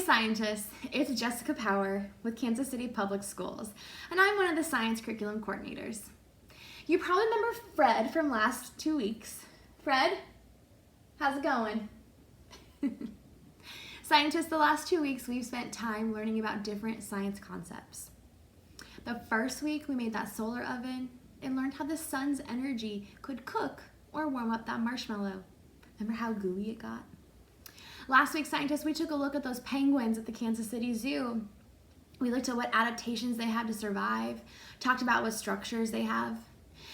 scientists, it's Jessica Power with Kansas City Public Schools, and I'm one of the science curriculum coordinators. You probably remember Fred from last 2 weeks. Fred, how's it going? Scientists, the last 2 weeks we've spent time learning about different science concepts. The first week we made that solar oven and learned how the sun's energy could cook or warm up that marshmallow. Remember how gooey it got? Last week, scientists, we took a look at those penguins at the Kansas City Zoo. We looked at what adaptations they have to survive, talked about what structures they have,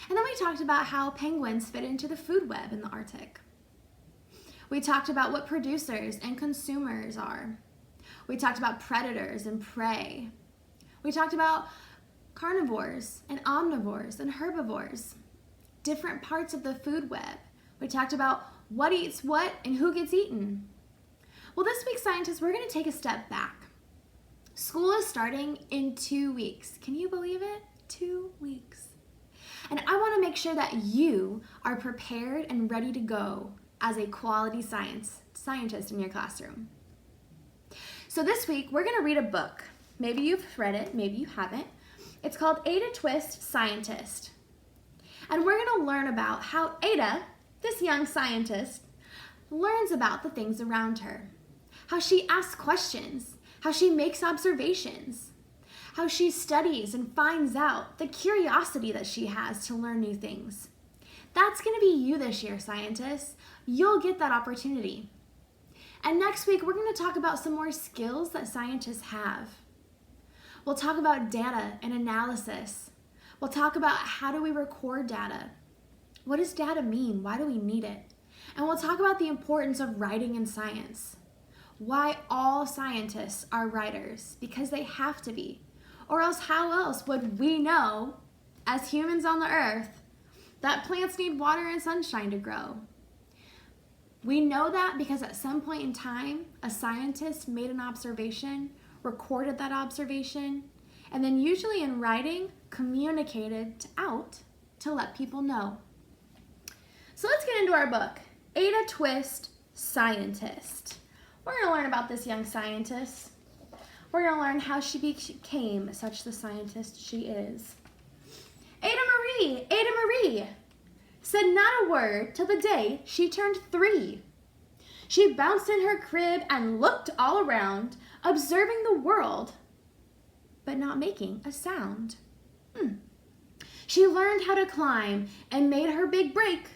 and then we talked about how penguins fit into the food web in the Arctic. We talked about what producers and consumers are. We talked about predators and prey. We talked about carnivores and omnivores and herbivores, different parts of the food web. We talked about what eats what and who gets eaten. Well, this week, scientists, we're going to take a step back. School is starting in 2 weeks. Can you believe it? 2 weeks. And I want to make sure that you are prepared and ready to go as a quality scientist in your classroom. So this week, we're going to read a book. Maybe you've read it, maybe you haven't. It's called Ada Twist, Scientist. And we're going to learn about how Ada, this young scientist, learns about the things around her. How she asks questions, how she makes observations, how she studies and finds out, the curiosity that she has to learn new things. That's going to be you this year, scientists. You'll get that opportunity. And next week, we're going to talk about some more skills that scientists have. We'll talk about data and analysis. We'll talk about how do we record data. What does data mean? Why do we need it? And we'll talk about the importance of writing in science. Why all scientists are writers, because they have to be. Or else how else would we know, as humans on the earth, that plants need water and sunshine to grow? We know that because at some point in time, a scientist made an observation, recorded that observation, and then usually in writing, communicated out to let people know. So let's get into our book, Ada Twist, Scientist. We're going to learn about this young scientist. We're going to learn how she became such the scientist she is. Ada Marie, said not a word till the day she turned 3. She bounced in her crib and looked all around, observing the world, but not making a sound. She learned how to climb and made her big break,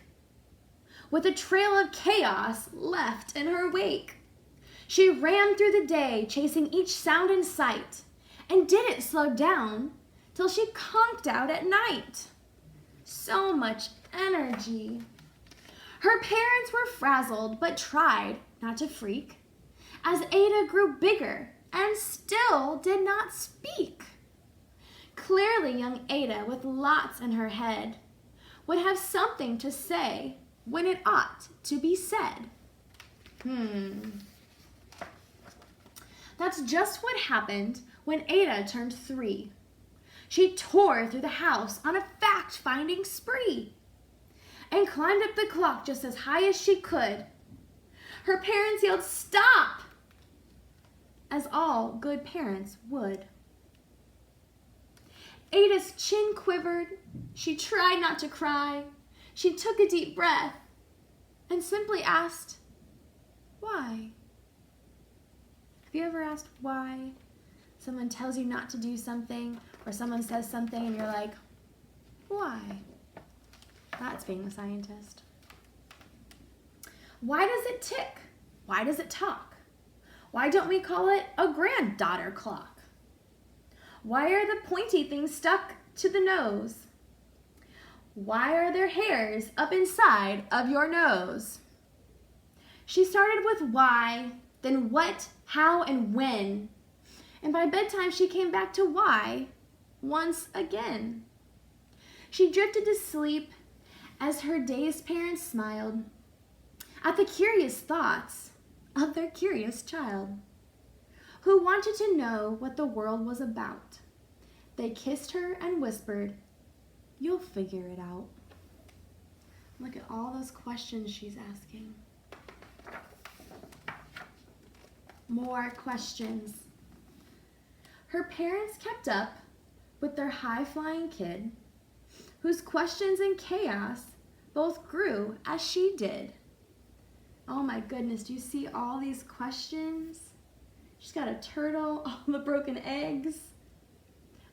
with a trail of chaos left in her wake. She ran through the day, chasing each sound in sight, and didn't slow down till she conked out at night. So much energy. Her parents were frazzled, but tried not to freak, as Ada grew bigger and still did not speak. Clearly, young Ada, with lots in her head, would have something to say when it ought to be said. That's just what happened when Ada turned 3. She tore through the house on a fact-finding spree and climbed up the clock just as high as she could. Her parents yelled, "Stop!" as all good parents would. Ada's chin quivered. She tried not to cry. She took a deep breath and simply asked, "Why?" Have you ever asked why? Someone tells you not to do something, or someone says something and you're like, why? That's being a scientist. Why does it tick? Why does it talk? Why don't we call it a granddaughter clock? Why are the pointy things stuck to the nose? Why are there hairs up inside of your nose? She started with why, then what, how, and when. And by bedtime, she came back to why once again. She drifted to sleep as her dazed parents smiled at the curious thoughts of their curious child, who wanted to know what the world was about. They kissed her and whispered, "You'll figure it out." Look at all those questions she's asking. More questions. Her parents kept up with their high-flying kid, whose questions and chaos both grew as she did. Oh my goodness, do you see all these questions? She's got a turtle, all the broken eggs.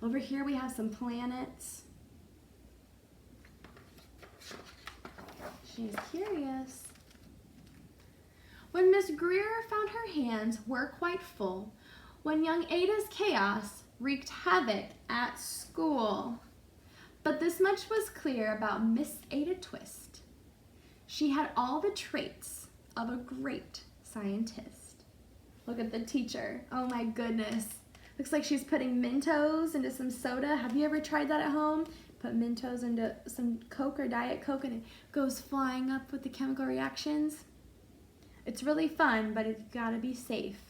Over here we have some planets. She's curious. When Miss Greer found her hands were quite full, when young Ada's chaos wreaked havoc at school. But this much was clear about Miss Ada Twist. She had all the traits of a great scientist. Look at the teacher. Oh my goodness. Looks like she's putting Mentos into some soda. Have you ever tried that at home? Put Mentos into some Coke or Diet Coke and it goes flying up with the chemical reactions. It's really fun, but it's gotta be safe.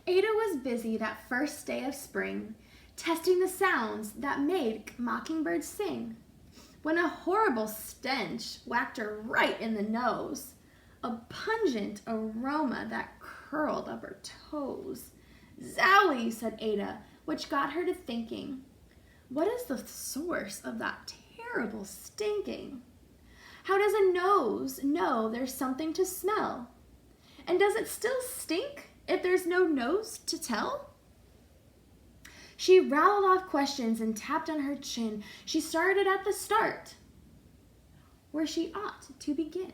Ada was busy that first day of spring, testing the sounds that made mockingbirds sing, when a horrible stench whacked her right in the nose, a pungent aroma that curled up her toes. "Zowie," said Ada, which got her to thinking, what is the source of that terrible stinking? How does a nose know there's something to smell? And does it still stink if there's no nose to tell? She rattled off questions and tapped on her chin. She started at the start, where she ought to begin.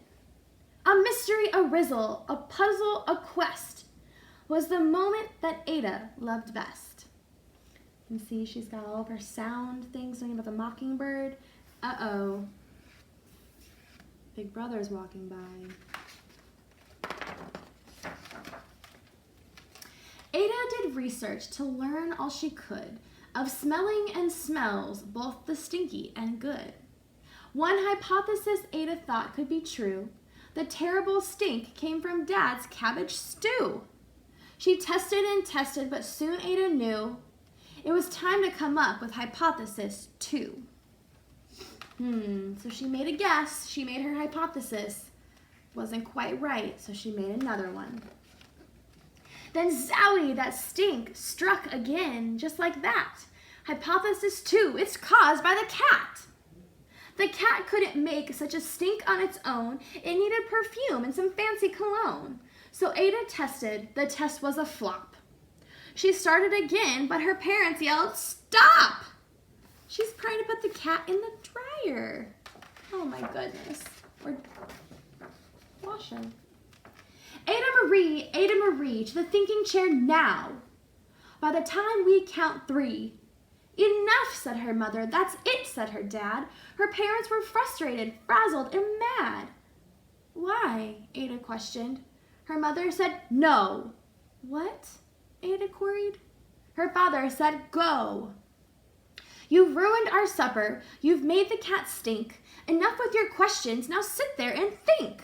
A mystery, a rizzle, a puzzle, a quest was the moment that Ada loved best. You can see she's got all of her sound things, talking about the mockingbird. Uh-oh. Big Brother's walking by. Ada did research to learn all she could of smelling and smells, both the stinky and good. One hypothesis Ada thought could be true. The terrible stink came from Dad's cabbage stew. She tested and tested, but soon Ada knew it was time to come up with hypothesis 2. So she made a guess. She made her hypothesis. Wasn't quite right, so she made another one. Then zowie, that stink struck again, just like that. Hypothesis 2, it's caused by the cat. The cat couldn't make such a stink on its own. It needed perfume and some fancy cologne. So Ada tested. The test was a flop. She started again, but her parents yelled, "Stop!" She's trying to put the cat in the dryer. Oh my goodness. Or washing. Ada Marie, to the thinking chair now. By the time we count 3. Enough, said her mother. That's it, said her dad. Her parents were frustrated, frazzled, and mad. Why? Ada questioned. Her mother said, no. What? Ada queried. Her father said, go. You've ruined our supper. You've made the cat stink. Enough with your questions. Now sit there and think.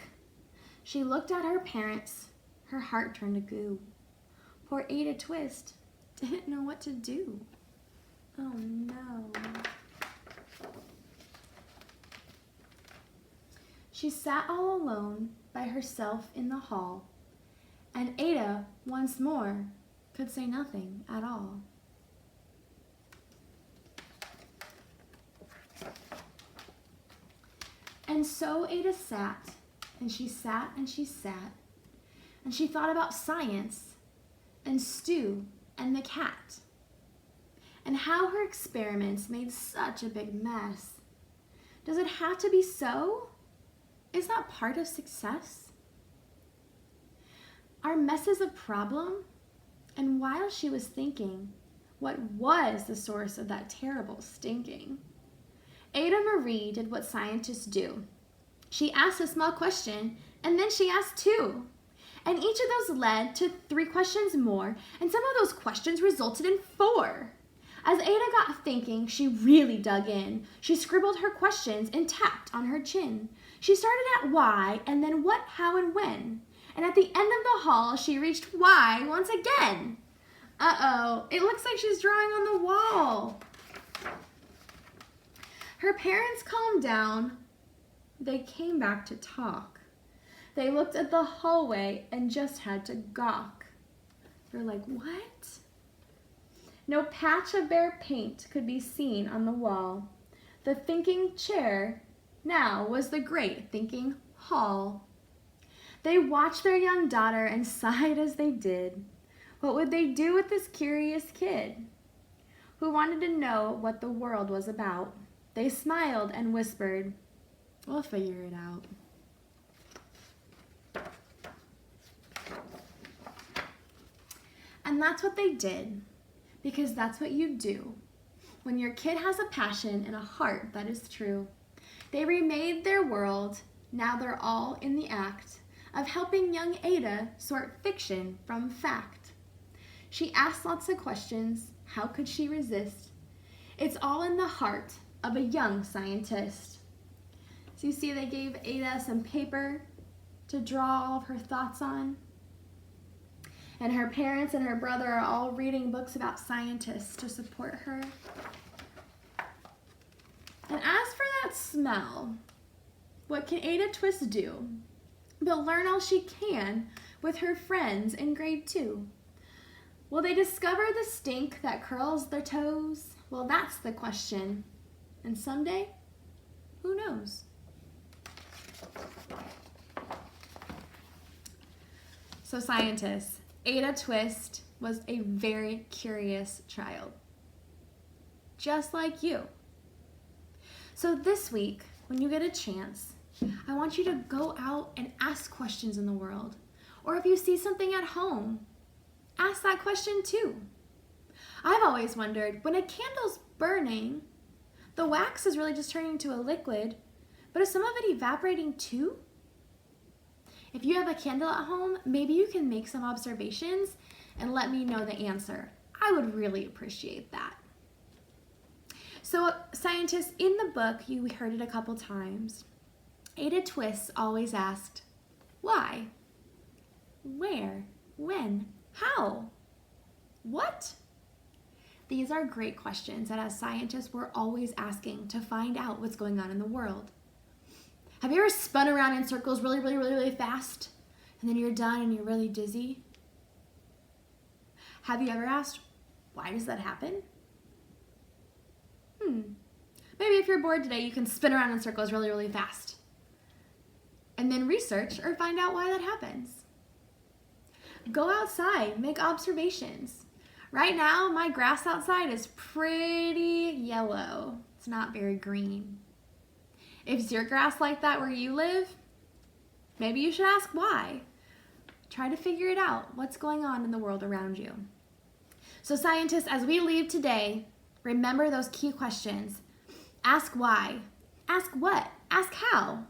She looked at her parents. Her heart turned to goo. Poor Ada Twist didn't know what to do. Oh no. She sat all alone by herself in the hall, and Ada once more could say nothing at all. And so Ada sat, and she sat, and she sat, and she thought about science, and Stu, and the cat, and how her experiments made such a big mess. Does it have to be so? Is that part of success? Are messes a problem? And while she was thinking, what was the source of that terrible stinking? Ada Marie did what scientists do. She asked a small question, and then she asked 2. And each of those led to 3 questions more, and some of those questions resulted in 4. As Ada got thinking, she really dug in. She scribbled her questions and tapped on her chin. She started at why, and then what, how, and when. And at the end of the hall, she reached why once again. Uh-oh, it looks like she's drawing on the wall. Her parents calmed down. They came back to talk. They looked at the hallway and just had to gawk. They're like, what? No patch of bare paint could be seen on the wall. The thinking chair now was the great thinking hall. They watched their young daughter and sighed as they did. What would they do with this curious kid who wanted to know what the world was about? They smiled and whispered, we'll figure it out. And that's what they did, because that's what you do when your kid has a passion and a heart that is true. They remade their world. Now they're all in the act of helping young Ada sort fiction from fact. She asked lots of questions. How could she resist? It's all in the heart of a young scientist. So you see they gave Ada some paper to draw all of her thoughts on. And her parents and her brother are all reading books about scientists to support her. And as for that smell, what can Ada Twist do but learn all she can with her friends in grade 2? Will they discover the stink that curls their toes? Well, that's the question. And someday, who knows? So scientists, Ada Twist was a very curious child, just like you. So this week, when you get a chance, I want you to go out and ask questions in the world. Or if you see something at home, ask that question too. I've always wondered, when a candle's burning, the wax is really just turning into a liquid, but is some of it evaporating too? If you have a candle at home, maybe you can make some observations and let me know the answer. I would really appreciate that. So scientists, in the book, you heard it a couple times, Ada Twist always asked, why? Where? When? How? What? These are great questions that as scientists we're always asking to find out what's going on in the world. Have you ever spun around in circles really fast and then you're done and you're really dizzy? Have you ever asked, why does that happen? Maybe if you're bored today, you can spin around in circles really fast and then research or find out why that happens. Go outside, make observations. Right now, my grass outside is pretty yellow. It's not very green. If your grass like that where you live, maybe you should ask why. Try to figure it out. What's going on in the world around you? So scientists, as we leave today, remember those key questions. Ask why. Ask what? Ask how.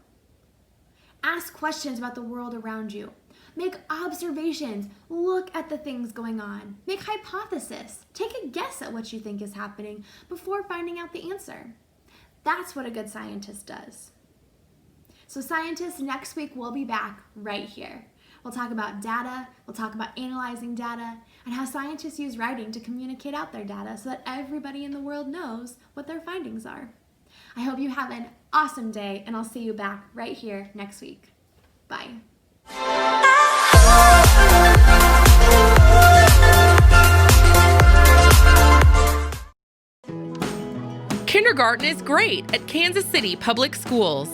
Ask questions about the world around you. Make observations. Look at the things going on. Make hypotheses. Take a guess at what you think is happening before finding out the answer. That's what a good scientist does. So scientists, next week we'll be back right here. We'll talk about data, we'll talk about analyzing data, and how scientists use writing to communicate out their data so that everybody in the world knows what their findings are. I hope you have an awesome day, and I'll see you back right here next week. Bye. Kindergarten is great at Kansas City Public Schools.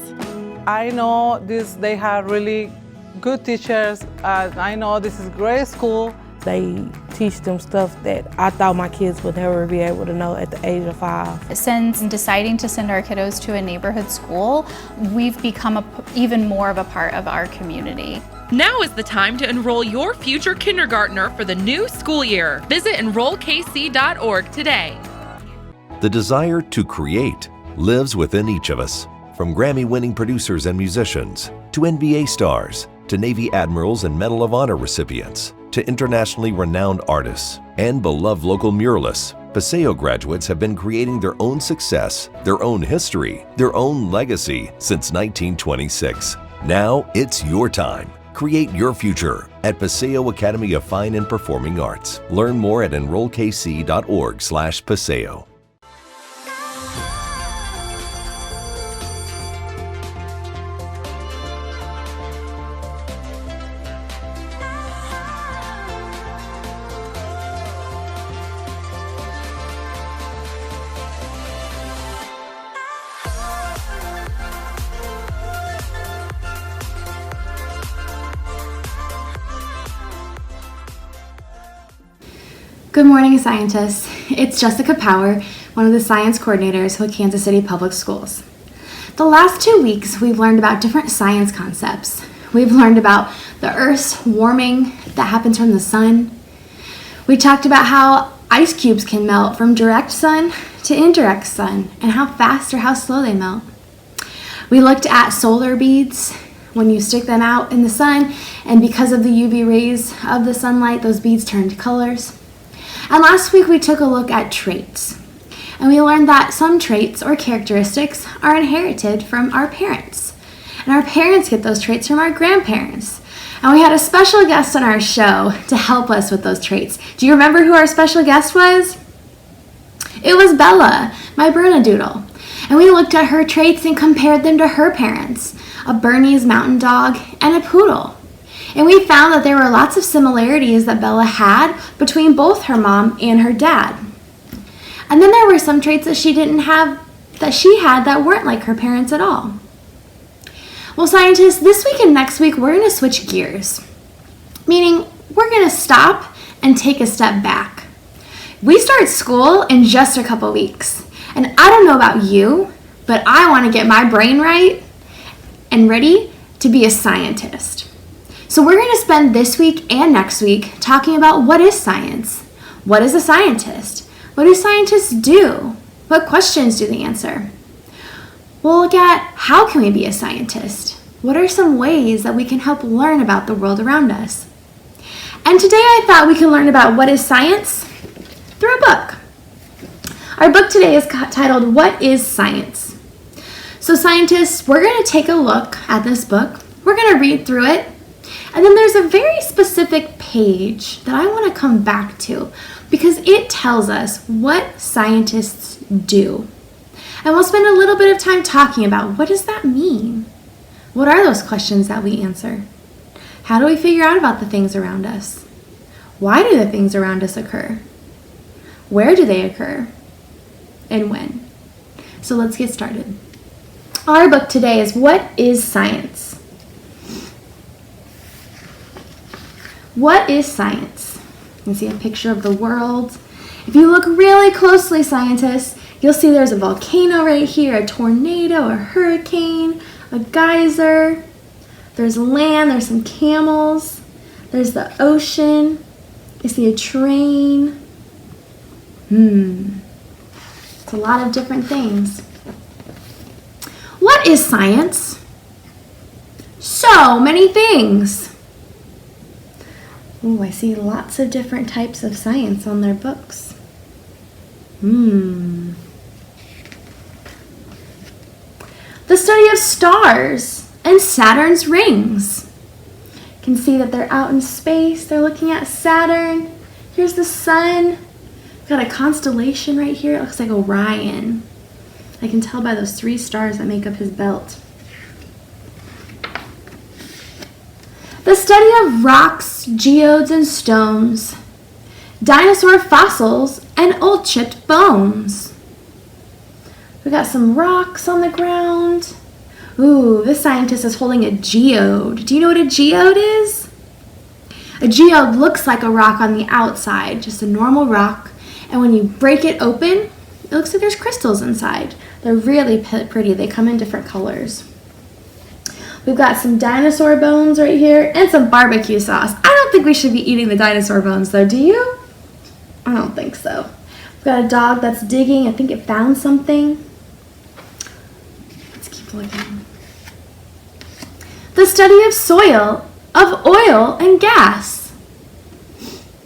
I know they have really good teachers. I know this is a great school. They teach them stuff that I thought my kids would never be able to know at the age of 5. Since deciding to send our kiddos to a neighborhood school, we've become even more of a part of our community. Now is the time to enroll your future kindergartner for the new school year. Visit enrollkc.org today. The desire to create lives within each of us. From Grammy-winning producers and musicians, to NBA stars, to Navy admirals and Medal of Honor recipients, to internationally renowned artists, and beloved local muralists, Paseo graduates have been creating their own success, their own history, their own legacy since 1926. Now it's your time. Create your future at Paseo Academy of Fine and Performing Arts. Learn more at enrollkc.org/Paseo. Good morning, scientists. It's Jessica Power, one of the science coordinators with Kansas City Public Schools. The last 2 weeks, we've learned about different science concepts. We've learned about the Earth's warming that happens from the sun. We talked about how ice cubes can melt from direct sun to indirect sun and how fast or how slow they melt. We looked at solar beads when you stick them out in the sun, and because of the UV rays of the sunlight, those beads turned colors. And last week we took a look at traits. And we learned that some traits or characteristics are inherited from our parents. And our parents get those traits from our grandparents. And we had a special guest on our show to help us with those traits. Do you remember who our special guest was? It was Bella, my Bernedoodle. And we looked at her traits and compared them to her parents, a Bernese Mountain Dog and a Poodle. And we found that there were lots of similarities that Bella had between both her mom and her dad. And then there were some traits that she had that weren't like her parents at all. Well, scientists, this week and next week, we're going to switch gears. Meaning, we're going to stop and take a step back. We start school in just a couple weeks. And I don't know about you, but I want to get my brain right and ready to be a scientist. So we're going to spend this week and next week talking about what is science? What is a scientist? What do scientists do? What questions do they answer? We'll look at how can we be a scientist? What are some ways that we can help learn about the world around us? And today I thought we could learn about what is science through a book. Our book today is titled, What is Science? So scientists, we're going to take a look at this book. We're going to read through it. And then there's a very specific page that I want to come back to because it tells us what scientists do. And we'll spend a little bit of time talking about what does that mean? What are those questions that we answer? How do we figure out about the things around us? Why do the things around us occur? Where do they occur? And when? So let's get started. Our book today is What is Science? What is science? You can see a picture of the world. If you look really closely, scientists, you'll see there's a volcano right here, a tornado, a hurricane, a geyser. There's land, there's some camels. There's the ocean. You see a train. It's a lot of different things. What is science? So many things. Ooh, I see lots of different types of science on their books. The study of stars and Saturn's rings. You can see that they're out in space. They're looking at Saturn. Here's the sun. Got a constellation right here. It looks like Orion. I can tell by those 3 stars that make up his belt. The study of rocks, geodes, and stones, dinosaur fossils, and old chipped bones. We got some rocks on the ground. Ooh, this scientist is holding a geode. Do you know what a geode is? A geode looks like a rock on the outside, just a normal rock. And when you break it open, it looks like there's crystals inside. They're really pretty. They come in different colors. We've got some dinosaur bones right here and some barbecue sauce. I don't think we should be eating the dinosaur bones though, do you? I don't think so. We've got a dog that's digging. I think it found something. Let's keep looking. The study of soil, of oil and gas.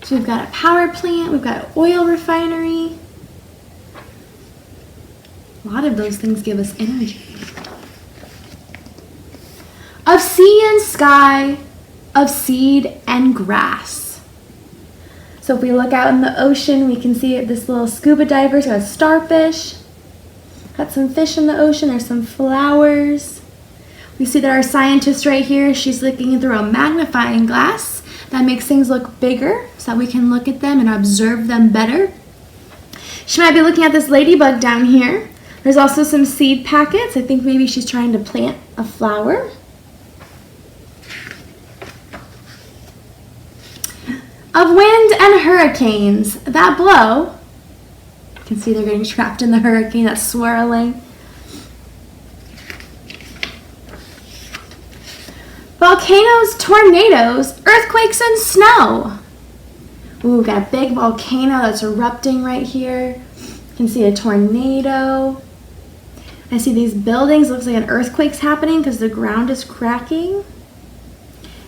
So we've got a power plant, we've got an oil refinery. A lot of those things give us energy. Of sea and sky, of seed and grass. So if we look out in the ocean, we can see this little scuba diver's got a starfish. Got some fish in the ocean, there's some flowers. We see that our scientist right here, she's looking through a magnifying glass that makes things look bigger so that we can look at them and observe them better. She might be looking at this ladybug down here. There's also some seed packets. I think maybe she's trying to plant a flower. Of wind and and hurricanes that blow. You can see they're getting trapped in the hurricane that's swirling. Volcanoes, tornadoes, earthquakes, and snow. Ooh, we've got a big volcano that's erupting right here. You can see a tornado. I see these buildings. Looks like an earthquake's happening because the ground is cracking.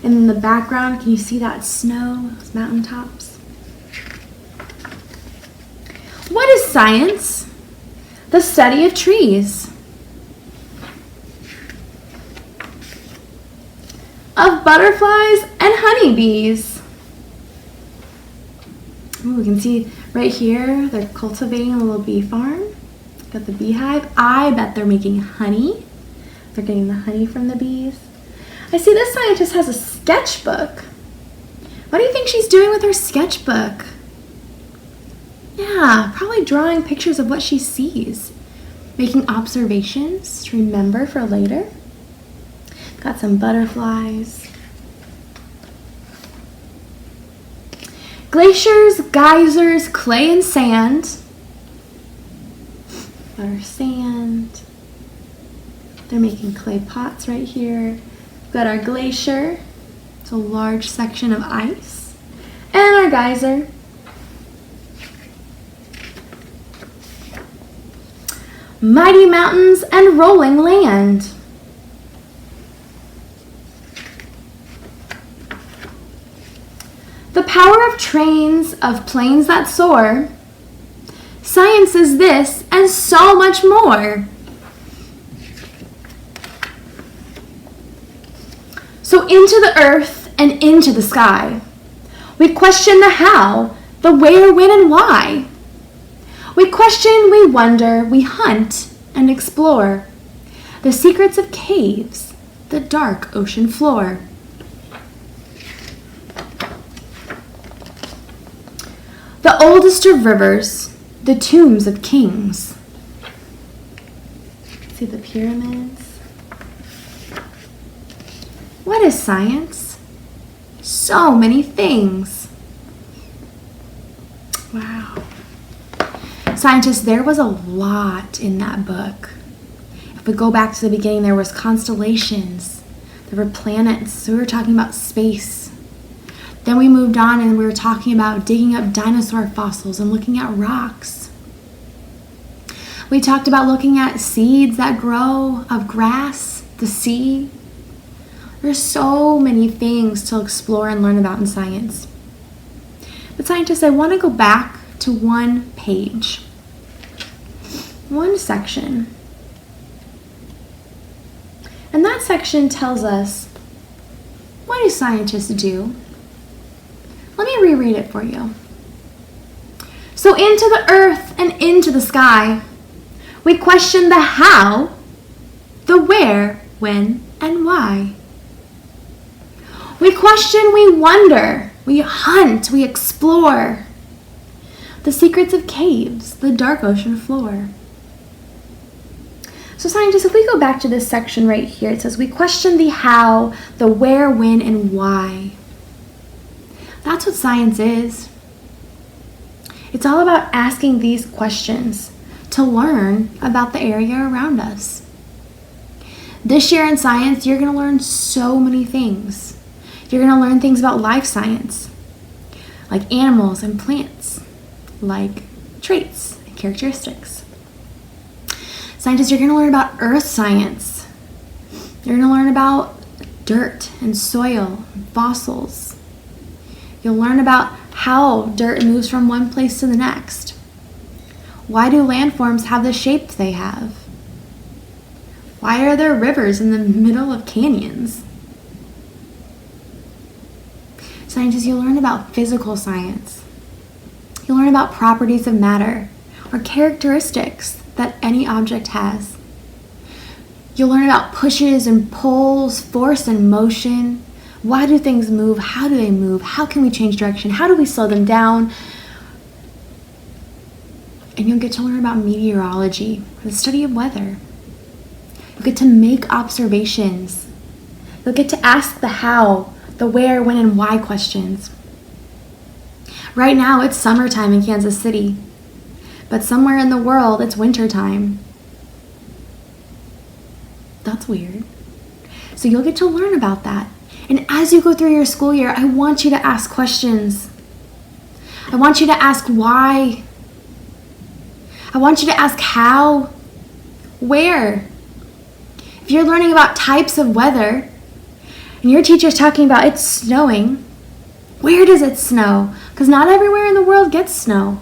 And in the background, can you see that snow, those mountaintops? What is science? The study of trees. Of butterflies and honeybees. Ooh, we can see right here, they're cultivating a little bee farm. Got the beehive. I bet they're making honey. They're getting the honey from the bees. I see this scientist has a sketchbook. What do you think she's doing with her sketchbook? Yeah, probably drawing pictures of what she sees. Making observations to remember for later. Got some butterflies. Glaciers, geysers, clay and sand. Our sand. They're making clay pots right here. We've got our glacier. It's a large section of ice. And our geyser. Mighty mountains and rolling land. The power of trains, of planes that soar. Science is this and so much more. So into the earth and into the sky. We question the how, the where, when, and why. We question, we wonder, we hunt and explore. The secrets of caves, the dark ocean floor. The oldest of rivers, the tombs of kings. See the pyramids? What is science? So many things. Wow. Scientists, there was a lot in that book. If we go back to the beginning, there was constellations, there were planets, so we were talking about space. Then we moved on and we were talking about digging up dinosaur fossils and looking at rocks. We talked about looking at seeds that grow of grass, the sea. There's so many things to explore and learn about in science. But scientists, I want to go back to one page, one section. And that section tells us, what do scientists do? Let me reread it for you. So into the earth and into the sky, we question the how, the where, when, and why. We question, we wonder, we hunt, we explore. The secrets of caves, the dark ocean floor. So scientists, if we go back to this section right here, it says we question the how, the where, when, and why. That's what science is. It's all about asking these questions to learn about the area around us. This year in science, you're going to learn so many things. You're going to learn things about life science, like animals and plants, like traits and characteristics. Scientists, you're going to learn about earth science. You're going to learn about dirt and soil and fossils. You'll learn about how dirt moves from one place to the next. Why do landforms have the shape they have? Why are there rivers in the middle of canyons? Scientists, you'll learn about physical science. You'll learn about properties of matter or characteristics that any object has. You'll learn about pushes and pulls, force and motion. Why do things move? How do they move? How can we change direction? How do we slow them down? And you'll get to learn about meteorology, the study of weather. You'll get to make observations. You'll get to ask the how, the where, when, and why questions. Right now it's summertime in Kansas City, but somewhere in the world it's wintertime. That's weird. So you'll get to learn about that. And as you go through your school year, I want you to ask questions. I want you to ask why. I want you to ask how, where. If you're learning about types of weather and your teacher's talking about it's snowing, where does it snow? Because not everywhere in the world gets snow.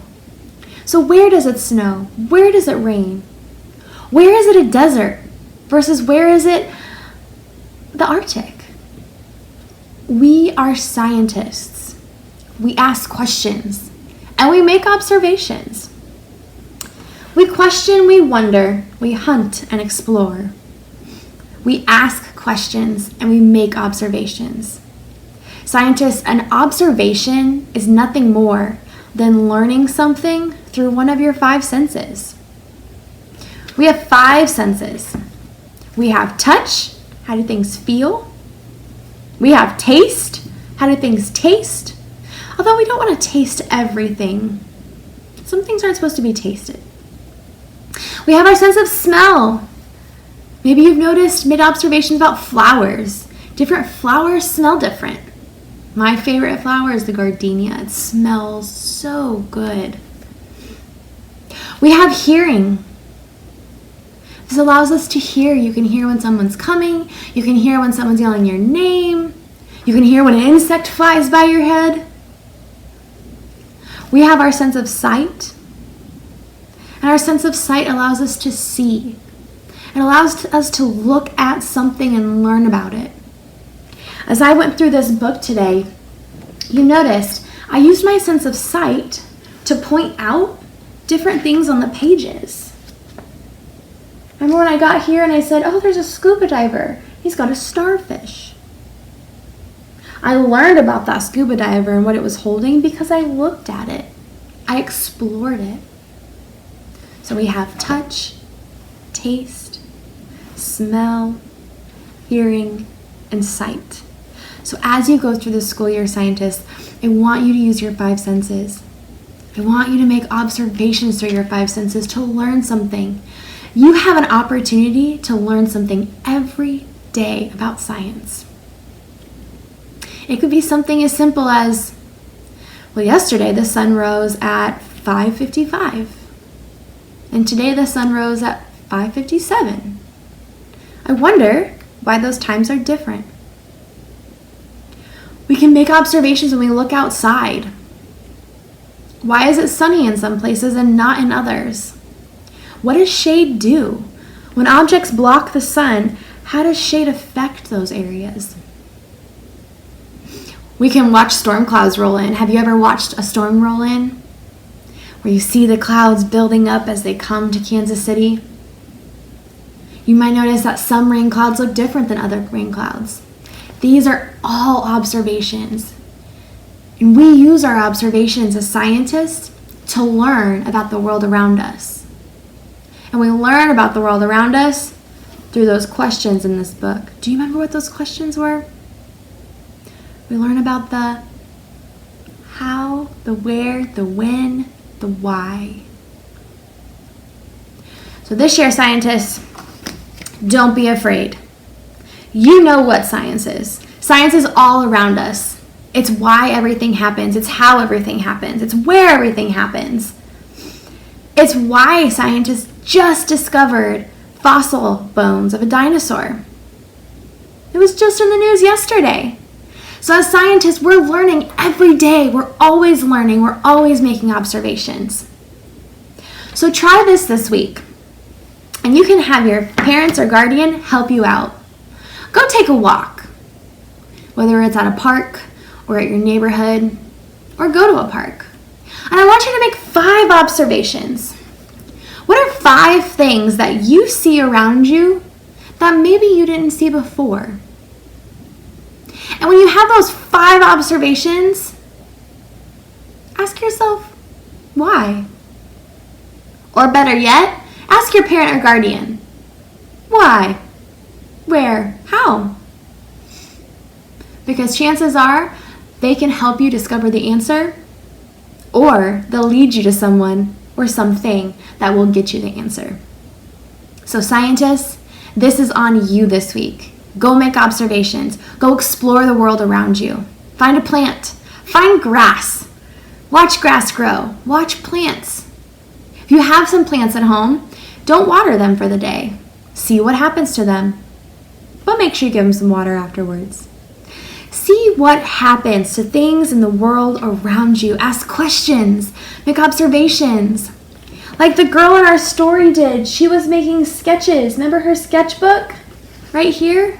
So where does it snow? Where does it rain? Where is it a desert versus where is it the Arctic? We are scientists. We ask questions and we make observations. We question, we wonder, we hunt and explore. We ask questions and we make observations. Scientists, an observation is nothing more than learning something through one of your 5 senses. We have 5 senses. We have touch, how do things feel? We have taste, how do things taste? Although we don't want to taste everything. Some things aren't supposed to be tasted. We have our sense of smell. Maybe you've noticed, made observations about flowers. Different flowers smell different. My favorite flower is the gardenia. It smells so good. We have hearing. This allows us to hear. You can hear when someone's coming. You can hear when someone's yelling your name. You can hear when an insect flies by your head. We have our sense of sight. And our sense of sight allows us to see. It allows us to look at something and learn about it. As I went through this book today, you noticed I used my sense of sight to point out different things on the pages. Remember when I got here and I said, oh, there's a scuba diver. He's got a starfish. I learned about that scuba diver and what it was holding because I looked at it. I explored it. So we have touch, taste, smell, hearing, and sight. So as you go through the school year, scientists, I want you to use your 5 senses. I want you to make observations through your 5 senses to learn something. You have an opportunity to learn something every day about science. It could be something as simple as, well, yesterday the sun rose at 5:55. And today the sun rose at 5:57. I wonder why those times are different. We can make observations when we look outside. Why is it sunny in some places and not in others? What does shade do? When objects block the sun, how does shade affect those areas? We can watch storm clouds roll in. Have you ever watched a storm roll in? Where you see the clouds building up as they come to Kansas City? You might notice that some rain clouds look different than other rain clouds. These are all observations. And we use our observations as scientists to learn about the world around us. And we learn about the world around us through those questions in this book. Do you remember what those questions were? We learn about the how, the where, the when, the why. So this year, scientists, don't be afraid. You know what science is. Science is all around us. It's why everything happens. It's how everything happens. It's where everything happens. It's why scientists just discovered fossil bones of a dinosaur. It was just in the news yesterday. So as scientists, we're learning every day. We're always learning. We're always making observations. So try this week. And you can have your parents or guardian help you out. Go take a walk. Whether it's at a park or at your neighborhood, or go to a park. And I want you to make 5 observations. What are 5 things that you see around you that maybe you didn't see before? And when you have those 5 observations, ask yourself, why? Or better yet, ask your parent or guardian, why? Where? How? Because chances are they can help you discover the answer or they'll lead you to someone or something that will get you the answer. So scientists, this is on you this week. Go make observations. Go explore the world around you. Find a plant. Find grass. Watch grass grow. Watch plants. If you have some plants at home, don't water them for the day. See what happens to them. But make sure you give them some water afterwards. See what happens to things in the world around you. Ask questions. Make observations. Like the girl in our story did. She was making sketches. Remember her sketchbook? Right here?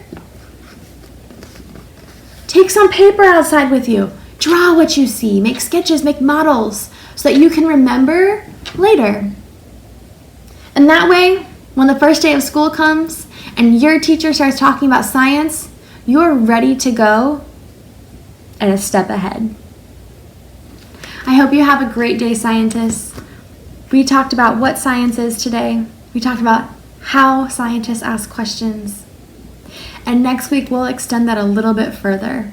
Take some paper outside with you. Draw what you see. Make sketches. Make models so that you can remember later. And that way, when the first day of school comes and your teacher starts talking about science, you're ready to go and a step ahead. I hope you have a great day, scientists. We talked about what science is today. We talked about how scientists ask questions. And next week, we'll extend that a little bit further.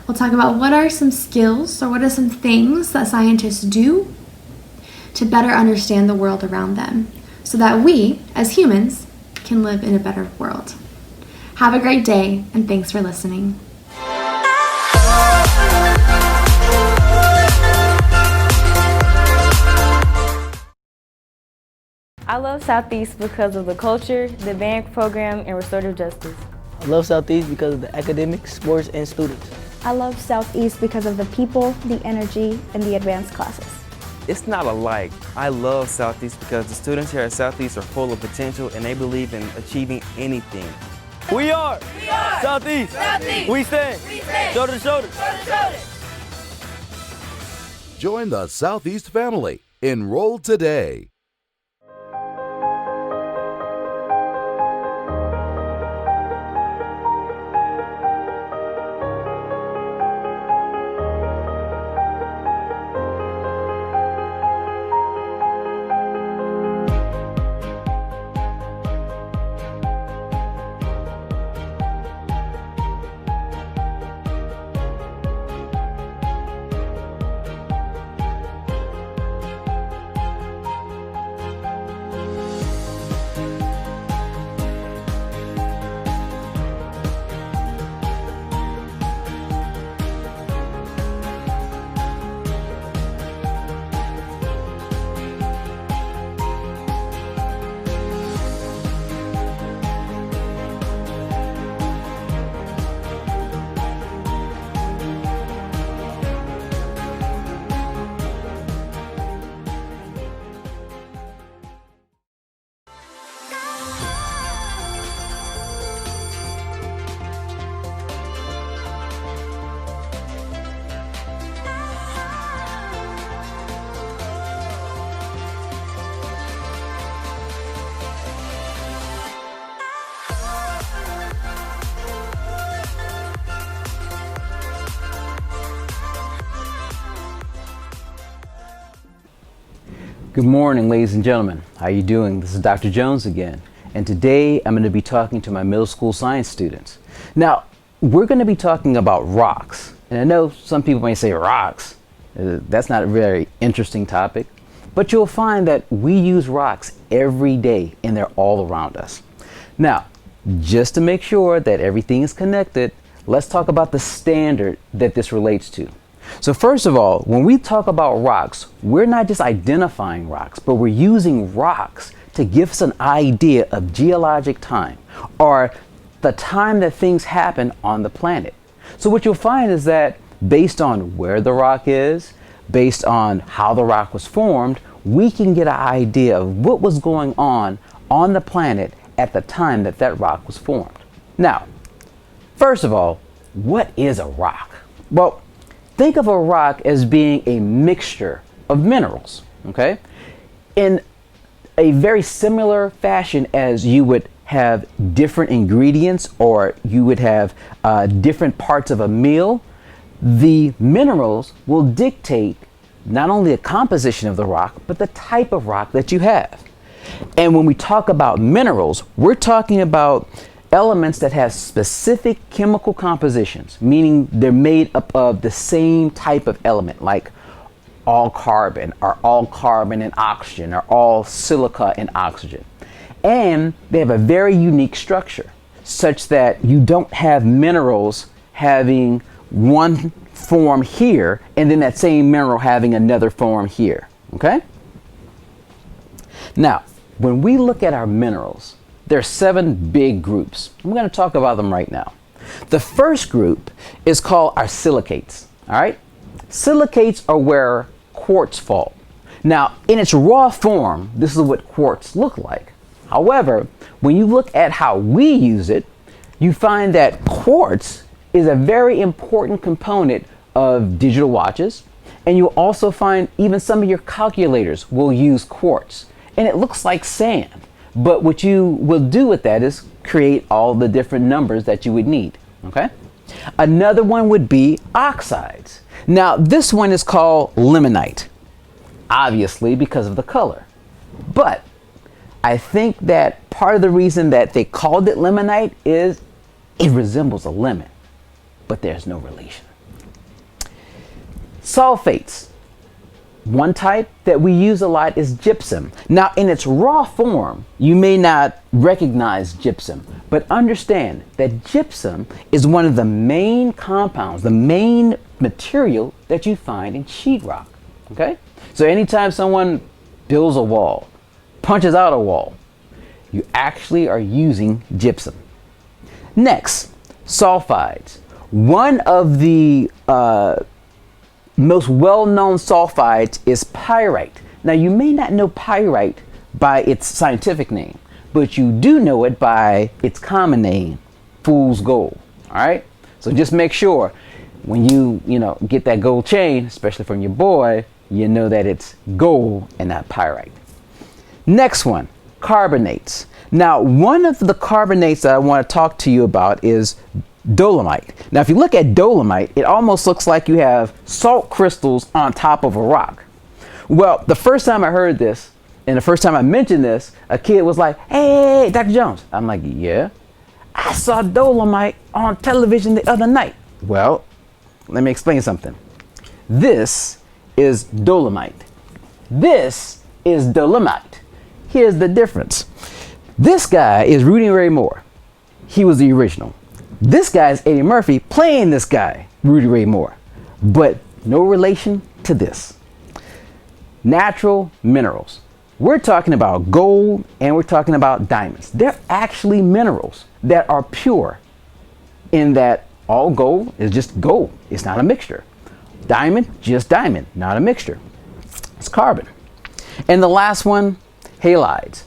We'll talk about what are some skills or what are some things that scientists do to better understand the world around them so that we, as humans, can live in a better world. Have a great day, and thanks for listening. I love Southeast because of the culture, the band program, and restorative justice. I love Southeast because of the academics, sports, and students. I love Southeast because of the people, the energy, and the advanced classes. It's not alike. I love Southeast because the students here at Southeast are full of potential and they believe in achieving anything. We are Southeast. Southeast. We stand shoulder to shoulder. Join the Southeast family. Enroll today. Good morning, ladies and gentlemen. How are you doing? This is Dr. Jones again, and today I'm going to be talking to my middle school science students. Now, we're going to be talking about rocks, and I know some people may say rocks. That's not a very interesting topic, but you'll find that we use rocks every day, and they're all around us. Now, just to make sure that everything is connected, let's talk about the standard that this relates to. So first of all, when we talk about rocks, we're not just identifying rocks, but we're using rocks to give us an idea of geologic time, or the time that things happen on the planet. So what you'll find is that based on where the rock is, based on how the rock was formed, we can get an idea of what was going on the planet at the time that that rock was formed. Now, first of all, what is a rock? Well, think of a rock as being a mixture of minerals, okay? In a very similar fashion as you would have different ingredients, or you would have different parts of a meal, the minerals will dictate not only the composition of the rock, but the type of rock that you have. And when we talk about minerals, we're talking about elements that have specific chemical compositions, meaning they're made up of the same type of element, like all carbon, or all carbon and oxygen, or all silica and oxygen. And they have a very unique structure, such that you don't have minerals having one form here and then that same mineral having another form here. Okay? Now, when we look at our minerals, there are 7 big groups. I'm going to talk about them right now. The first group is called our silicates. All right? Silicates are where quartz fall. Now, in its raw form, this is what quartz look like. However, when you look at how we use it, you find that quartz is a very important component of digital watches, and you'll also find even some of your calculators will use quartz. And it looks like sand, but what you will do with that is create all the different numbers that you would need. Okay? Another one would be oxides. Now, this one is called limonite, obviously because of the color. But I think that part of the reason that they called it limonite is it resembles a lemon, but there's no relation. Sulfates. One type that we use a lot is gypsum. Now, in its raw form, you may not recognize gypsum, but understand that gypsum is one of the main compounds, the main material that you find in sheetrock. Okay? So anytime someone builds a wall, punches out a wall, you actually are using gypsum. Next, sulfides. One of the most well-known sulfides is pyrite. Now, you may not know pyrite by its scientific name, but you do know it by its common name, fool's gold. All right? So just make sure when you get that gold chain, especially from your boy, you know that it's gold and not pyrite. Next one, carbonates. Now, one of the carbonates that I want to talk to you about is dolomite. Now, if you look at dolomite, it almost looks like you have salt crystals on top of a rock. Well, the first time I heard this, and the first time I mentioned this, a kid was like, "Hey, Dr. Jones." I'm like, "Yeah, I saw dolomite on television the other night." Well, let me explain something. This is dolomite. This is dolomite. Here's the difference. This guy is Rudy Ray Moore. He was the original. This guy is Eddie Murphy playing this guy, Rudy Ray Moore. But no relation to this. Natural minerals. We're talking about gold and we're talking about diamonds. They're actually minerals that are pure, in that all gold is just gold. It's not a mixture. Diamond, just diamond, not a mixture. It's carbon. And the last one, halides,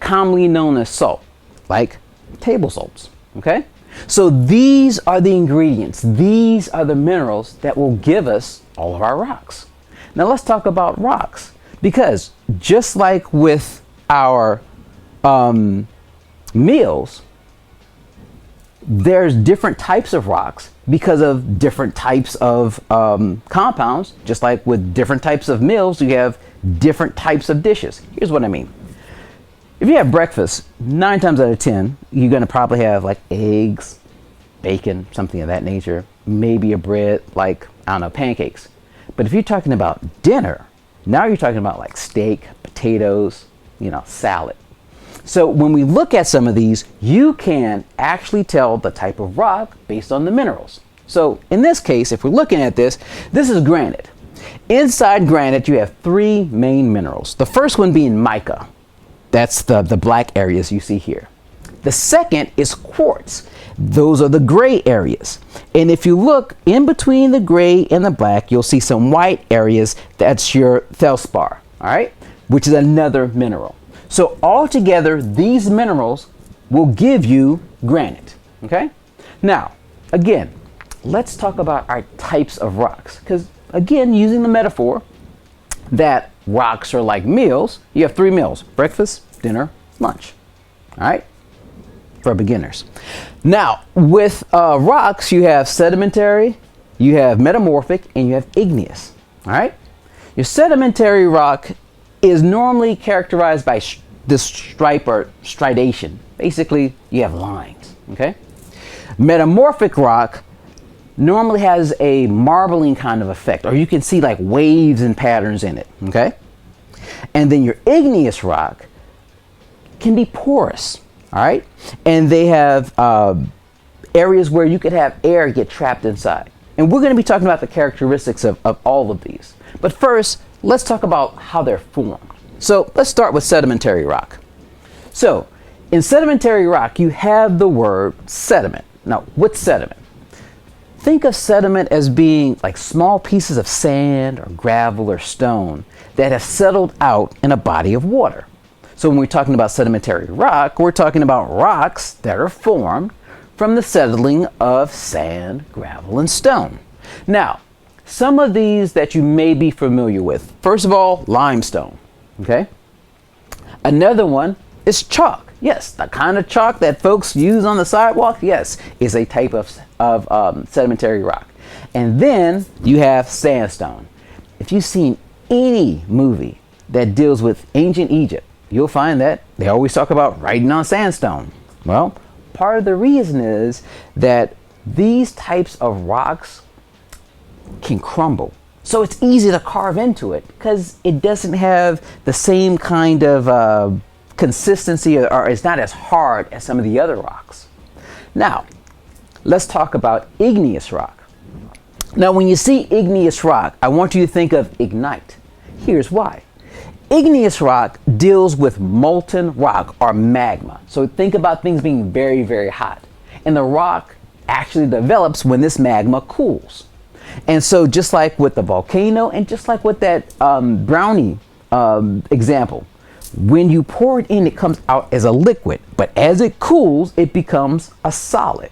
commonly known as salt, like table salts. Okay? So these are the ingredients. These are the minerals that will give us all of our rocks. Now let's talk about rocks, because just like with our meals, there's different types of rocks because of different types of compounds. Just like with different types of meals, you have different types of dishes. Here's what I mean. If you have breakfast, 9 times out of 10, you're going to probably have like eggs, bacon, something of that nature, maybe a bread, like, I don't know, pancakes. But if you're talking about dinner, now you're talking about like steak, potatoes, salad. So when we look at some of these, you can actually tell the type of rock based on the minerals. So in this case, if we're looking at this, this is granite. Inside granite, you have 3 main minerals. The first one being mica. That's the black areas you see here. The second is quartz. Those are the gray areas. And if you look in between the gray and the black, you'll see some white areas. That's your feldspar, all right? Which is another mineral. So altogether, these minerals will give you granite, okay? Now, again, let's talk about our types of rocks. Because again, using the metaphor that rocks are like meals, you have 3 meals: breakfast, dinner, lunch. All right? For beginners. Now, with rocks, you have sedimentary, you have metamorphic, and you have igneous. All right? Your sedimentary rock is normally characterized by this stripe or stridation. Basically, you have lines. Okay? Metamorphic rock normally has a marbling kind of effect, or you can see like waves and patterns in it, okay? And then your igneous rock can be porous, all right? And they have areas where you could have air get trapped inside. And we're going to be talking about the characteristics of all of these. But first, let's talk about how they're formed. So let's start with sedimentary rock. So in sedimentary rock, you have the word sediment. Now, what's sediment? Think of sediment as being like small pieces of sand or gravel or stone that have settled out in a body of water. So when we're talking about sedimentary rock, we're talking about rocks that are formed from the settling of sand, gravel, and stone. Now, some of these that you may be familiar with. First of all, limestone, okay? Another one is chalk. Yes, the kind of chalk that folks use on the sidewalk, yes, is a type of sedimentary rock. And then you have sandstone. If you've seen any movie that deals with ancient Egypt, you'll find that they always talk about writing on sandstone. Well, part of the reason is that these types of rocks can crumble. So it's easy to carve into it because it doesn't have the same kind of consistency, or it's not as hard as some of the other rocks. Now, let's talk about igneous rock. Now, when you see igneous rock, I want you to think of ignite. Here's why. Igneous rock deals with molten rock or magma. So think about things being very, very hot. And the rock actually develops when this magma cools. And so just like with the volcano and just like with that brownie example, when you pour it in, it comes out as a liquid. But as it cools, it becomes a solid.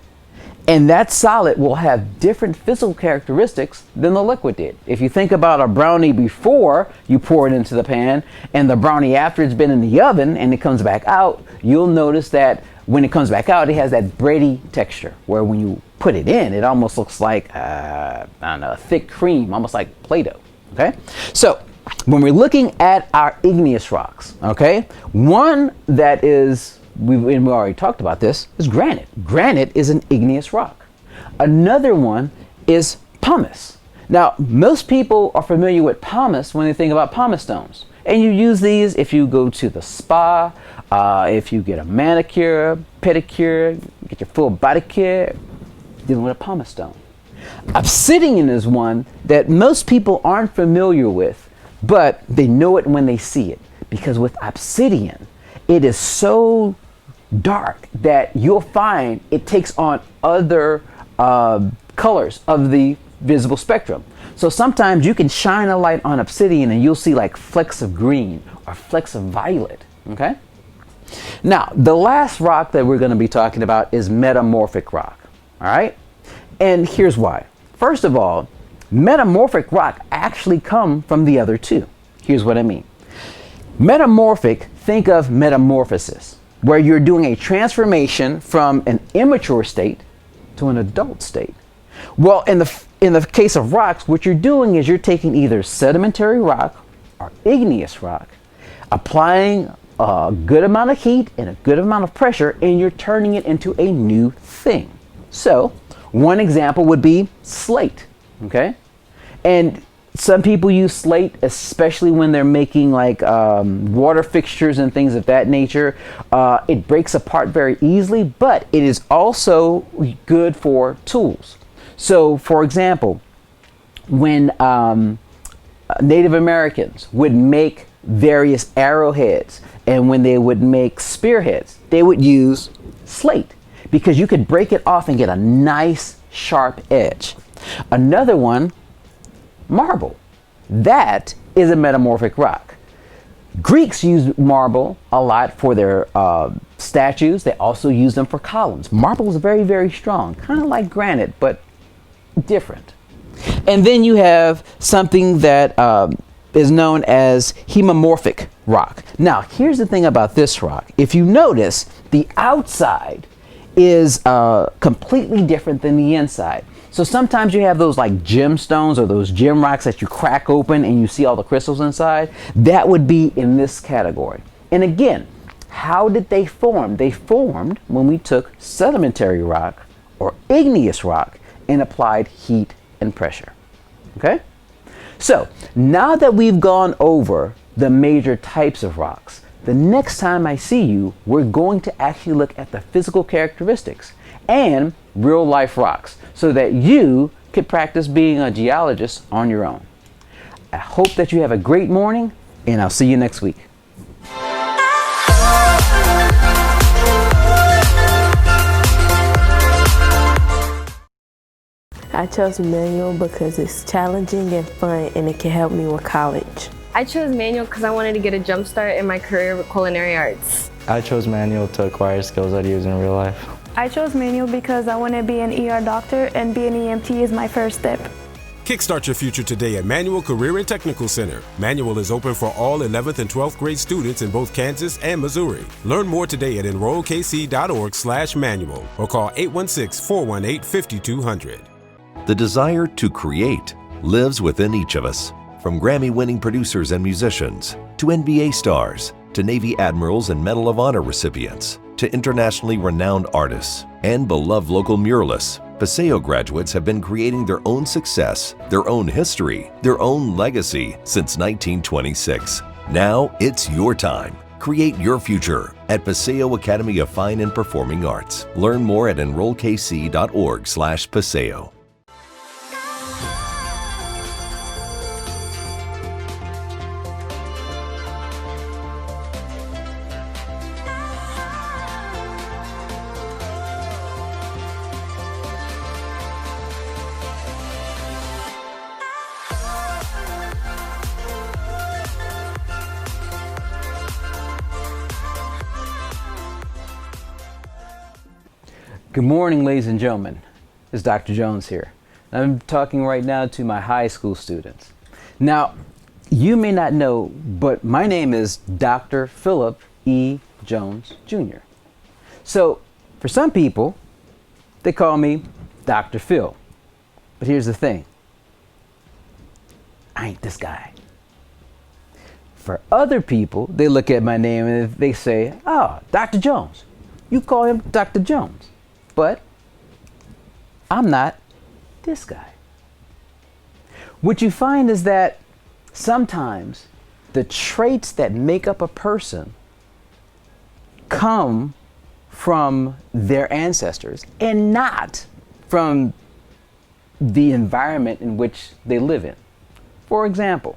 And that solid will have different physical characteristics than the liquid did. If you think about a brownie before you pour it into the pan and the brownie after it's been in the oven and it comes back out, you'll notice that when it comes back out, it has that bready texture where when you put it in, it almost looks like, I don't know, thick cream, almost like Play-Doh, okay? So when we're looking at our igneous rocks, okay, one that is, we already talked about this, is granite. Granite is an igneous rock. Another one is pumice. Now, most people are familiar with pumice when they think about pumice stones. And you use these if you go to the spa, if you get a manicure, pedicure, get your full body care, dealing with a pumice stone. Obsidian is one that most people aren't familiar with, but they know it when they see it. Because with obsidian, it is so dark that you'll find it takes on other colors of the visible spectrum. So sometimes you can shine a light on obsidian and you'll see like flecks of green or flecks of violet, okay? Now, the last rock that we're going to be talking about is metamorphic rock, all right? And here's why. First of all, metamorphic rock actually come from the other two. Here's what I mean. Metamorphic, think of metamorphosis, where you're doing a transformation from an immature state to an adult state. Well, in the case of rocks, what you're doing is you're taking either sedimentary rock or igneous rock, applying a good amount of heat and a good amount of pressure, and you're turning it into a new thing. So, one example would be slate, okay? And some people use slate, especially when they're making like water fixtures and things of that nature. It breaks apart very easily, but it is also good for tools. So, for example, when Native Americans would make various arrowheads and when they would make spearheads, they would use slate because you could break it off and get a nice sharp edge. Another one, marble. That is a metamorphic rock. Greeks used marble a lot for their statues. They also use them for columns. Marble is very, very strong, kind of like granite, but different. And then you have something that is known as hemimorphic rock. Now, here's the thing about this rock. If you notice, the outside is completely different than the inside. So sometimes you have those like gemstones or those gem rocks that you crack open and you see all the crystals inside. That would be in this category. And again, how did they form? They formed when we took sedimentary rock or igneous rock in applied heat and pressure. Okay? So now that we've gone over the major types of rocks, the next time I see you, we're going to actually look at the physical characteristics and real life rocks so that you can practice being a geologist on your own. I hope that you have a great morning, and I'll see you next week. I chose manual because it's challenging and fun, and it can help me with college. I chose manual because I wanted to get a jump start in my career with culinary arts. I chose manual to acquire skills I'd use in real life. I chose manual because I want to be an ER doctor, and being an EMT is my first step. Kickstart your future today at Manual Career and Technical Center. Manual is open for all 11th and 12th grade students in both Kansas and Missouri. Learn more today at enrollkc.org/manual or call 816-418-5200. The desire to create lives within each of us. From Grammy-winning producers and musicians, to NBA stars, to Navy admirals and Medal of Honor recipients, to internationally renowned artists, and beloved local muralists, Paseo graduates have been creating their own success, their own history, their own legacy since 1926. Now it's your time. Create your future at Paseo Academy of Fine and Performing Arts. Learn more at enrollkc.org/Paseo. Good morning, ladies and gentlemen. It's Dr. Jones here. I'm talking right now to my high school students. Now, you may not know, but my name is Dr. Philip E. Jones, Jr. So, for some people, they call me Dr. Phil. But here's the thing. I ain't this guy. For other people, they look at my name and they say, "Oh, Dr. Jones. You call him Dr. Jones." But I'm not this guy. What you find is that sometimes the traits that make up a person come from their ancestors and not from the environment in which they live in. For example,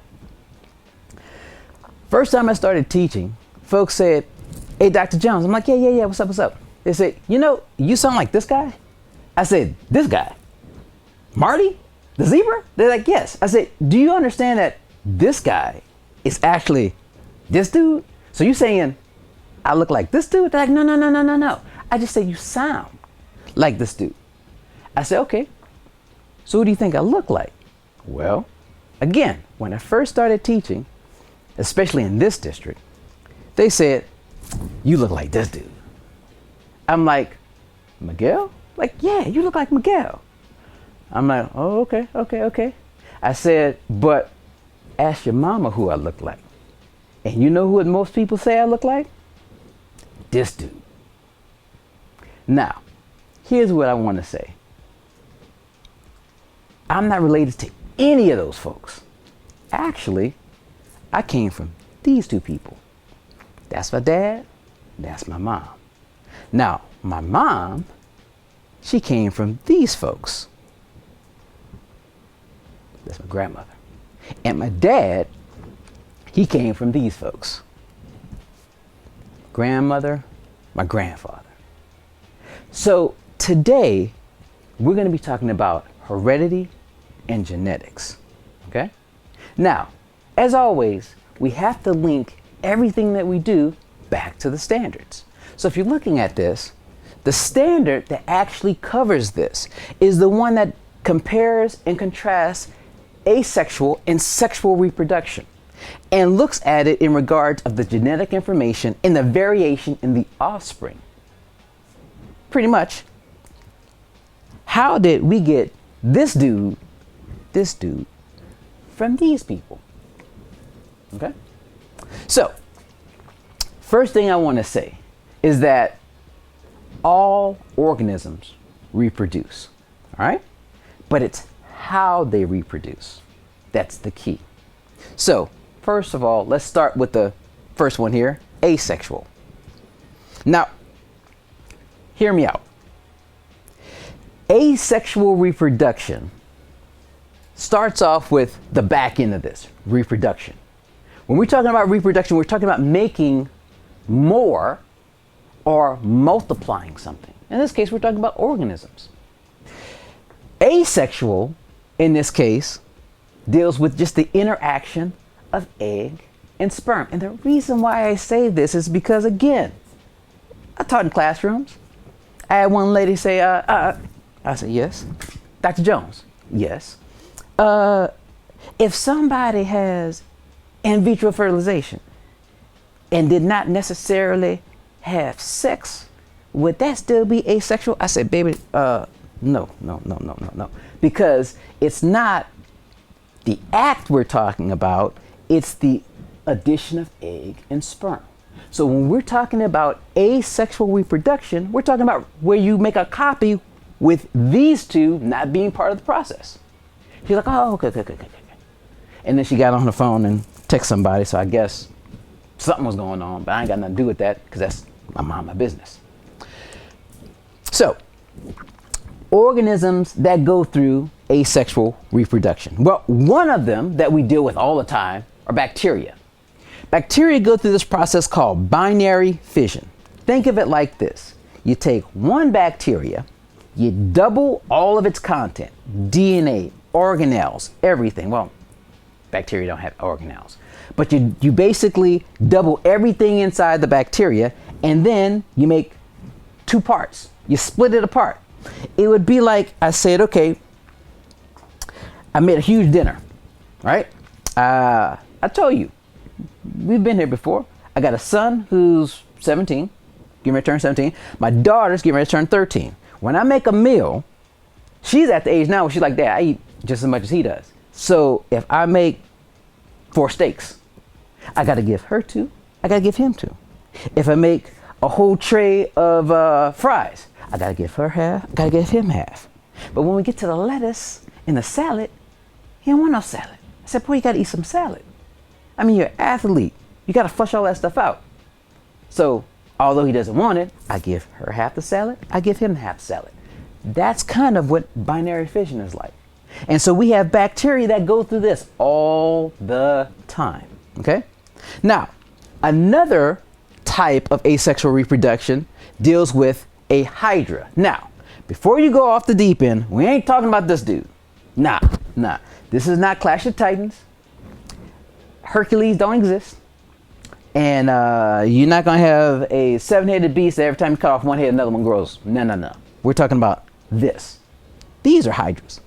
first time I started teaching, folks said, "Hey, Dr. Jones." I'm like, yeah, what's up? They say, "You know, you sound like this guy." I said, "This guy? Marty? The zebra?" They're like, "Yes." I said, "Do you understand that this guy is actually this dude? So you saying I look like this dude?" They're like, No. I just said you sound like this dude." I said, "Okay. So who do you think I look like?" Well, again, when I first started teaching, especially in this district, they said, "You look like this dude." I'm like, "Miguel?" Like, "Yeah, you look like Miguel." I'm like, "Oh, okay. I said, "But ask your mama who I look like." And you know who most people say I look like? This dude. Now, here's what I want to say. I'm not related to any of those folks. Actually, I came from these two people. That's my dad, that's my mom. Now, my mom, she came from these folks. That's my grandmother. And my dad, he came from these folks. Grandmother, my grandfather. So today, we're going to be talking about heredity and genetics. Okay? Now, as always, we have to link everything that we do back to the standards. So if you're looking at this, the standard that actually covers this is the one that compares and contrasts asexual and sexual reproduction and looks at it in regards of the genetic information and the variation in the offspring. Pretty much, how did we get this dude from these people? Okay? So, first thing I want to say is that all organisms reproduce. All right? but it's how they reproduce. That's the key. So, first of all, let's start with the first one here, asexual. Now, hear me out. Asexual reproduction starts off with the back end of this, reproduction. When we're talking about reproduction, we're talking about making more or multiplying something. In this case, we're talking about organisms. Asexual, in this case, deals with just the interaction of egg and sperm. And the reason why I say this is because, again, I taught in classrooms. I had one lady say, I said, yes. Dr. Jones, yes. If somebody has in vitro fertilization and did not necessarily have sex, would that still be asexual? I said, baby, no. Because it's not the act we're talking about, it's the addition of egg and sperm. So when we're talking about asexual reproduction, we're talking about where you make a copy with these two not being part of the process. She's like, oh, okay. And then she got on the phone and texted somebody, so I guess something was going on, but I ain't got nothing to do with that because that's my business. So, organisms that go through asexual reproduction. Well, one of them that we deal with all the time are bacteria. Bacteria go through this process called binary fission. Think of it like this. You take one bacteria, you double all of its content, DNA, organelles, everything. Well, bacteria don't have organelles. But you basically double everything inside the bacteria, and then you make two parts. You split it apart. It would be like I said, okay, I made a huge dinner, right? I told you, we've been here before. I got a son who's 17, getting ready to turn 17. My daughter's getting ready to turn 13. When I make a meal, she's at the age now where she's like, Dad, I eat just as much as he does. So if I make 4 steaks, I got to give her 2. I got to give him 2. If I make a whole tray of fries, I got to give her half. I got to give him half. But when we get to the lettuce and the salad, he don't want no salad. I said, boy, you got to eat some salad. I mean, you're an athlete. You got to flush all that stuff out. So although he doesn't want it, I give her half the salad. I give him half the salad. That's kind of what binary fission is like. And so we have bacteria that go through this all the time. Okay? Now, another type of asexual reproduction deals with a hydra. Now, before you go off the deep end, we ain't talking about this dude. Nah. This is not Clash of Titans. Hercules don't exist. And you're not going to have a 7-headed beast that every time you cut off one head, another one grows. No. We're talking about this. These are hydras.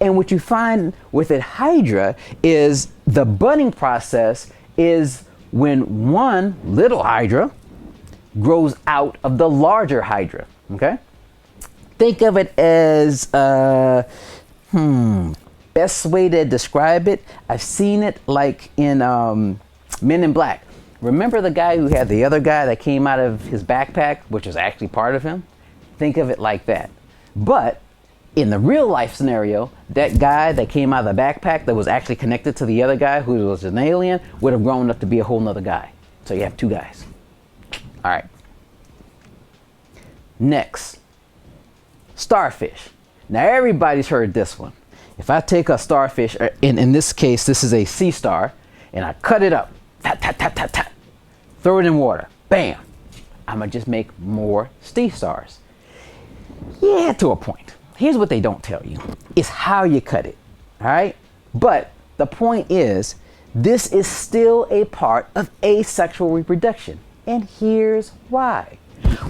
And what you find with a hydra is the budding process is when one little hydra grows out of the larger hydra. Okay? Think of it as, best way to describe it, I've seen it like in Men in Black. Remember the guy who had the other guy that came out of his backpack, which was actually part of him? Think of it like that. But in the real life scenario, that guy that came out of the backpack that was actually connected to the other guy who was an alien would have grown up to be a whole nother guy. So you have 2 guys. All right. Next, starfish. Now everybody's heard this one. If I take a starfish, in this case, this is a sea star, and I cut it up, tap, throw it in water, bam, I'm gonna just make more sea stars. Yeah, to a point. Here's what they don't tell you. It's how you cut it, all right? But the point is, this is still a part of asexual reproduction. And here's why.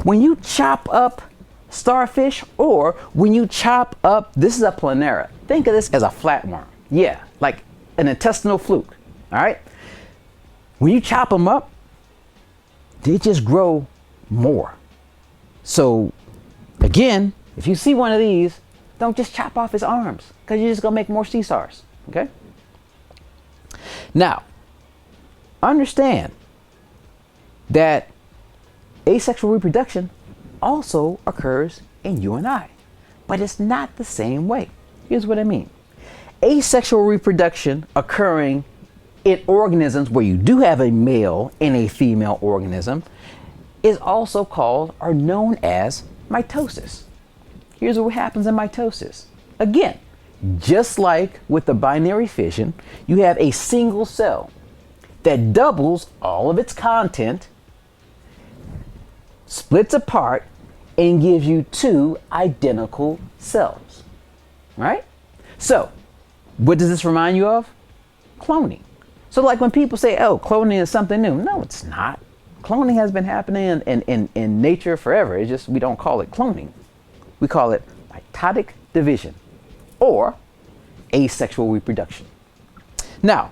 When you chop up starfish, or when you chop up, this is a planera. Think of this as a flatworm. Yeah, like an intestinal fluke, all right? When you chop them up, they just grow more. So again, if you see one of these, don't just chop off his arms, because you're just gonna make more sea stars, okay? Now, understand that asexual reproduction also occurs in you and I, but it's not the same way. Here's what I mean. Asexual reproduction occurring in organisms where you do have a male and a female organism is also called or known as mitosis. Here's what happens in mitosis. Again, just like with the binary fission, you have a single cell that doubles all of its content, splits apart, and gives you two identical cells, right? So, what does this remind you of? Cloning. So like when people say, oh, cloning is something new. No, it's not. Cloning has been happening in nature forever. It's just we don't call it cloning. We call it mitotic division or asexual reproduction. Now,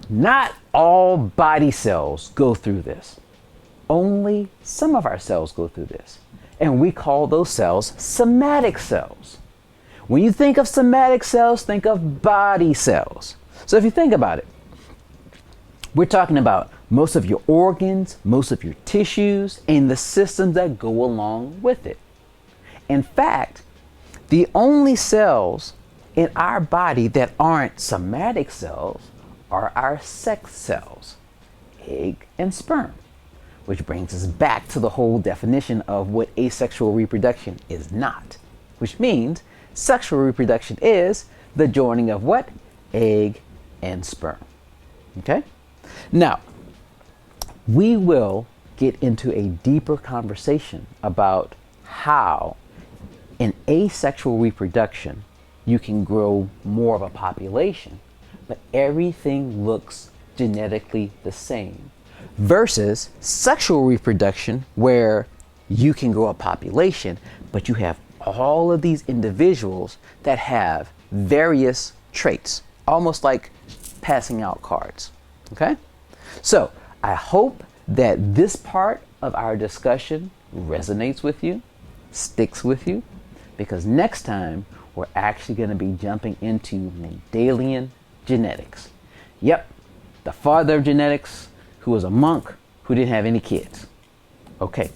not all body cells go through this. Only some of our cells go through this. And we call those cells somatic cells. When you think of somatic cells, think of body cells. So if you think about it, we're talking about most of your organs, most of your tissues, and the systems that go along with it. In fact, the only cells in our body that aren't somatic cells are our sex cells, egg and sperm, which brings us back to the whole definition of what asexual reproduction is not, which means sexual reproduction is the joining of what? Egg and sperm. Okay? Now, we will get into a deeper conversation about how in asexual reproduction you can grow more of a population, but everything looks genetically the same, versus sexual reproduction where you can grow a population, but you have all of these individuals that have various traits, almost like passing out cards. Okay? So I hope that this part of our discussion resonates with you, sticks with you, because next time we're actually going to be jumping into Mendelian genetics. Yep, the father of genetics, who was a monk who didn't have any kids. Okay,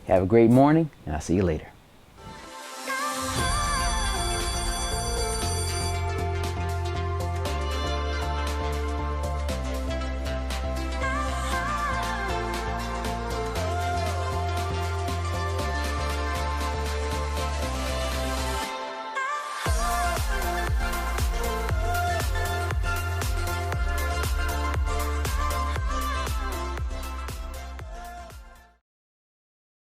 have a great morning, and I'll see you later.